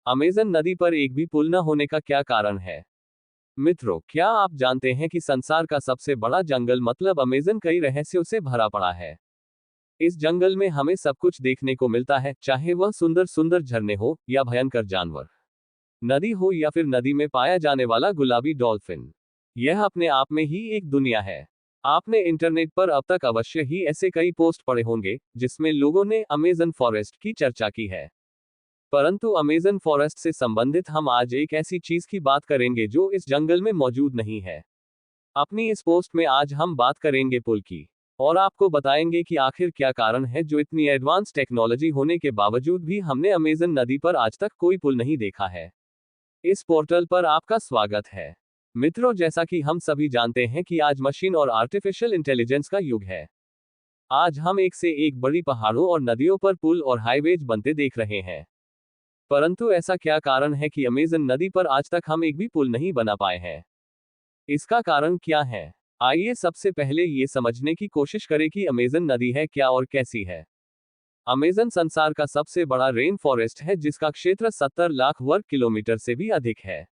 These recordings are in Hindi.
अमेज़न नदी पर एक भी पुल न होने का क्या कारण है? मित्रों, क्या आप जानते हैं कि संसार का सबसे बड़ा जंगल मतलब अमेज़न कई रहस्यों से भरा पड़ा है। इस जंगल में हमें सब कुछ देखने को मिलता है, चाहे वह सुंदर सुंदर झरने हो या भयंकर जानवर, नदी हो या फिर नदी में पाया जाने वाला गुलाबी डॉल्फिन। यह अपने आप में ही एक दुनिया है। आपने इंटरनेट पर अब तक अवश्य ही ऐसे कई पोस्ट पढ़े होंगे जिसमें लोगों ने अमेज़न फॉरेस्ट की चर्चा की है। परंतु अमेज़न फॉरेस्ट से संबंधित हम आज एक ऐसी चीज की बात करेंगे जो इस जंगल में मौजूद नहीं है। अपनी इस पोस्ट में आज हम बात करेंगे पुल की, और आपको बताएंगे कि आखिर क्या कारण है जो इतनी एडवांस टेक्नोलॉजी होने के बावजूद भी हमने अमेज़न नदी पर आज तक कोई पुल नहीं देखा है। इस पोर्टल पर आपका स्वागत है। मित्रों, जैसा कि हम सभी जानते हैं कि आज मशीन और आर्टिफिशियल इंटेलिजेंस का युग है। आज हम एक से एक बड़ी पहाड़ों और नदियों पर पुल और हाईवेज बनते देख रहे हैं। परंतु ऐसा क्या कारण है कि अमेज़न नदी पर आज तक हम एक भी पुल नहीं बना पाए हैं? इसका कारण क्या है? आइए सबसे पहले ये समझने की कोशिश करें कि अमेज़न नदी है क्या और कैसी है। अमेज़न संसार का सबसे बड़ा रेन फॉरेस्ट है जिसका क्षेत्र 70 लाख वर्ग किलोमीटर से भी अधिक है।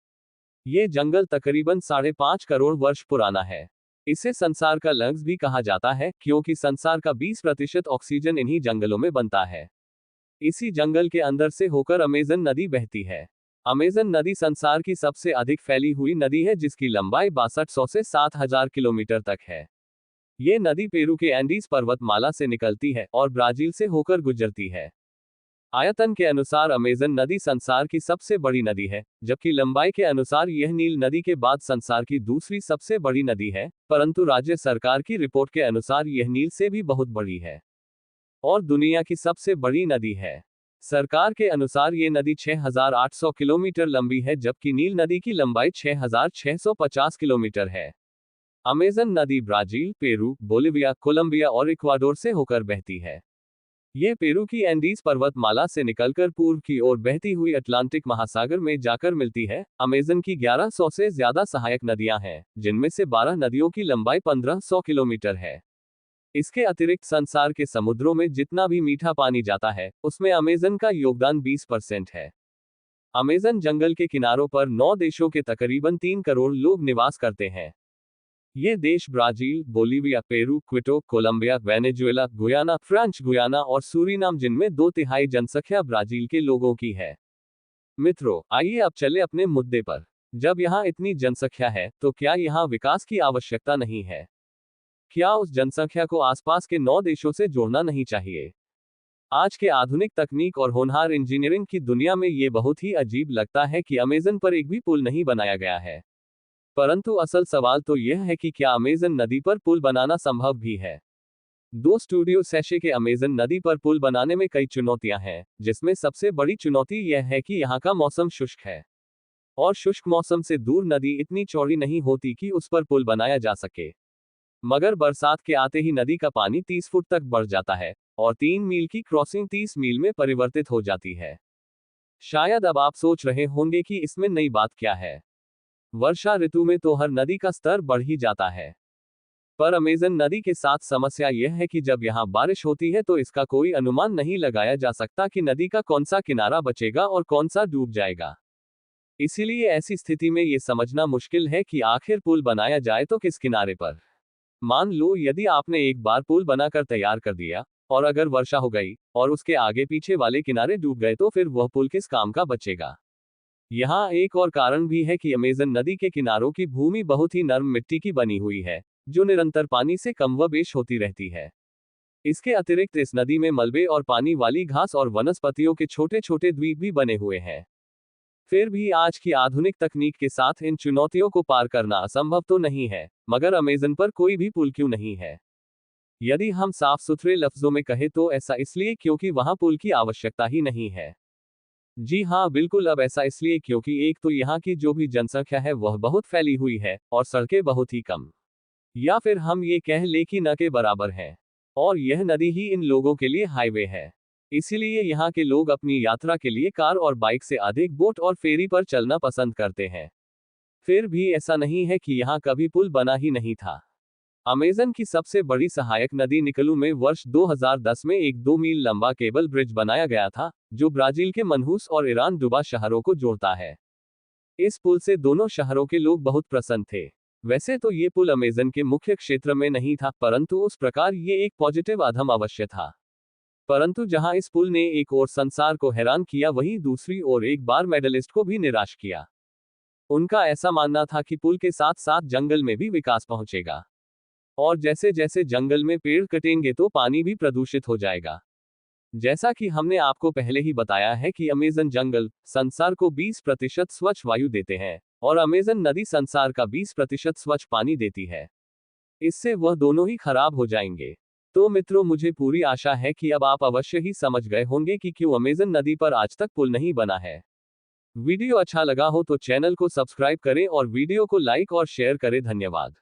ये जंगल तकरीबन 5.5 करोड़ वर्ष पुराना है। इसे संसार का लंग्स भी कहा जाता है क्योंकि संसार का 20% ऑक्सीजन इन्हीं जंगलों में बनता है। इसी जंगल के अंदर से होकर अमेज़न नदी बहती है। अमेज़न नदी संसार की सबसे अधिक फैली हुई नदी है जिसकी लंबाई 6200 से 7000 किलोमीटर तक है। ये नदी पेरू के एंडीज पर्वतमाला से निकलती है और ब्राजील से होकर गुजरती है। आयतन के अनुसार अमेज़न नदी संसार की सबसे बड़ी नदी है, जबकि लंबाई के अनुसार यह नील नदी के बाद संसार की दूसरी सबसे बड़ी नदी है, परंतु राज्य सरकार की रिपोर्ट के अनुसार यह नील से भी बहुत बड़ी है और दुनिया की सबसे बड़ी नदी है। सरकार के अनुसार ये नदी 6800 किलोमीटर लंबी है जबकि नील नदी की लंबाई 6650 किलोमीटर है। अमेज़न नदी ब्राजील, पेरू, बोलिविया, कोलंबिया और इक्वाडोर से होकर बहती है। ये पेरू की एंडीज पर्वतमाला से निकलकर पूर्व की ओर बहती हुई अटलांटिक महासागर में जाकर मिलती है। अमेज़न की 1100 से ज्यादा सहायक नदियां हैं, जिनमें से 12 नदियों की लंबाई 1500 किलोमीटर है। इसके अतिरिक्त संसार के समुद्रों में जितना भी मीठा पानी जाता है, उसमें अमेज़न का योगदान 20% है। अमेज़न जंगल के किनारों पर 9 देशों के तकरीबन 3 करोड़ लोग निवास करते हैं। ये देश Brazil, Bolivia, Peru, Quito, Colombia, Venezuela, Guyana, French Guiana और सूरीनाम, जिनमें 2/3 जनसंख्या ब्राजील के लोगों की है। मित्रों, आइए अब चले अपने मुद्दे पर। जब यहाँ इतनी जनसंख्या है, तो क्या यहाँ विकास की आवश्यकता नहीं है? क्या उस जनसंख्या को आसपास के 9 देशों से जोड़ना नहीं चाहिए? आज के आधुनिक तकनीक और होनहार इंजीनियरिंग की दुनिया में ये बहुत ही अजीब लगता है कि अमेज़न पर एक भी पुल नहीं बनाया गया है। परंतु असल सवाल तो यह है कि क्या अमेज़न नदी पर पुल बनाना संभव भी है? दो स्टूडियो सेशे के अमेज़न नदी पर पुल बनाने में कई चुनौतियां हैं, जिसमें सबसे बड़ी चुनौती यह है कि यहाँ का मौसम शुष्क है और शुष्क मौसम से दूर नदी इतनी चौड़ी नहीं होती कि उस पर पुल बनाया जा सके। मगर बरसात के आते ही नदी का पानी 30 फुट तक बढ़ जाता है और 3 मील की क्रॉसिंग 30 मील में परिवर्तित हो जाती है। शायद अब आप सोच रहे होंगे कि इसमें नई बात क्या है। वर्षा ऋतु में तो हर नदी का स्तर बढ़ ही जाता है, पर अमेज़न नदी के साथ समस्या यह है कि जब यहाँ बारिश होती है तो इसका कोई अनुमान नहीं लगाया जा सकता कि नदी का कौन सा किनारा बचेगा और कौन सा डूब जाएगा। इसीलिए ऐसी स्थिति में ये समझना मुश्किल है कि आखिर पुल बनाया जाए तो किस किनारे पर। मान लो यदि आपने एक बार पुल बनाकर तैयार कर दिया, और अगर वर्षा हो गई और उसके आगे पीछे वाले किनारे डूब गए तो फिर वह पुल किस काम का बचेगा? यहाँ एक और कारण भी है कि अमेज़न नदी के किनारों की भूमि बहुत ही नर्म मिट्टी की बनी हुई है, जो निरंतर पानी से कमोबेश होती रहती है। इसके अतिरिक्त इस नदी में मलबे और पानी वाली घास और वनस्पतियों के छोटे छोटे द्वीप भी बने हुए हैं। फिर भी आज की आधुनिक तकनीक के साथ इन चुनौतियों को पार करना असंभव तो नहीं है, मगर अमेज़न पर कोई भी पुल क्यों नहीं है? यदि हम साफ सुथरे लफ्जों में कहें तो ऐसा इसलिए क्योंकि वहां पुल की आवश्यकता ही नहीं है। जी हाँ, बिल्कुल, अब ऐसा इसलिए क्योंकि एक तो यहाँ की जो भी जनसंख्या है वह बहुत फैली हुई है और सड़कें बहुत ही कम, या फिर हम ये कह लें कि न के बराबर है, और यह नदी ही इन लोगों के लिए हाईवे है। इसीलिए यहाँ के लोग अपनी यात्रा के लिए कार और बाइक से अधिक बोट और फेरी पर चलना पसंद करते हैं। फिर भी ऐसा नहीं है कि यहाँ कभी पुल बना ही नहीं था। अमेज़न की सबसे बड़ी सहायक नदी निकलू में वर्ष 2010 में एक 2 मील लंबा केबल ब्रिज बनाया गया था, जो ब्राजील के मनहूस और ईरान डुबा शहरों को जोड़ता है। इस पुल से दोनों शहरों के लोग बहुत प्रसन्न थे। वैसे तो ये पुल अमेज़न के मुख्य क्षेत्र में नहीं था, परंतु उस प्रकार ये एक पॉजिटिव आधम अवश्य था। परंतु जहां इस पुल ने एक और संसार को हैरान किया, वहीं दूसरी ओर एक बार मेडलिस्ट को भी निराश किया। उनका ऐसा मानना था कि पुल के साथ साथ जंगल में भी विकास पहुंचेगा, और जैसे जैसे जंगल में पेड़ कटेंगे तो पानी भी प्रदूषित हो जाएगा। जैसा कि हमने आपको पहले ही बताया है कि अमेज़न जंगल संसार को 20% स्वच्छ वायु देते हैं, और अमेज़न नदी संसार का 20% स्वच्छ पानी देती है। इससे वह दोनों ही खराब हो जाएंगे। तो मित्रों, मुझे पूरी आशा है कि अब आप अवश्य ही समझ गए होंगे कि क्यों अमेज़न नदी पर आज तक पुल नहीं बना है। वीडियो अच्छा लगा हो तो चैनल को सब्सक्राइब करें और वीडियो को लाइक और शेयर करें। धन्यवाद।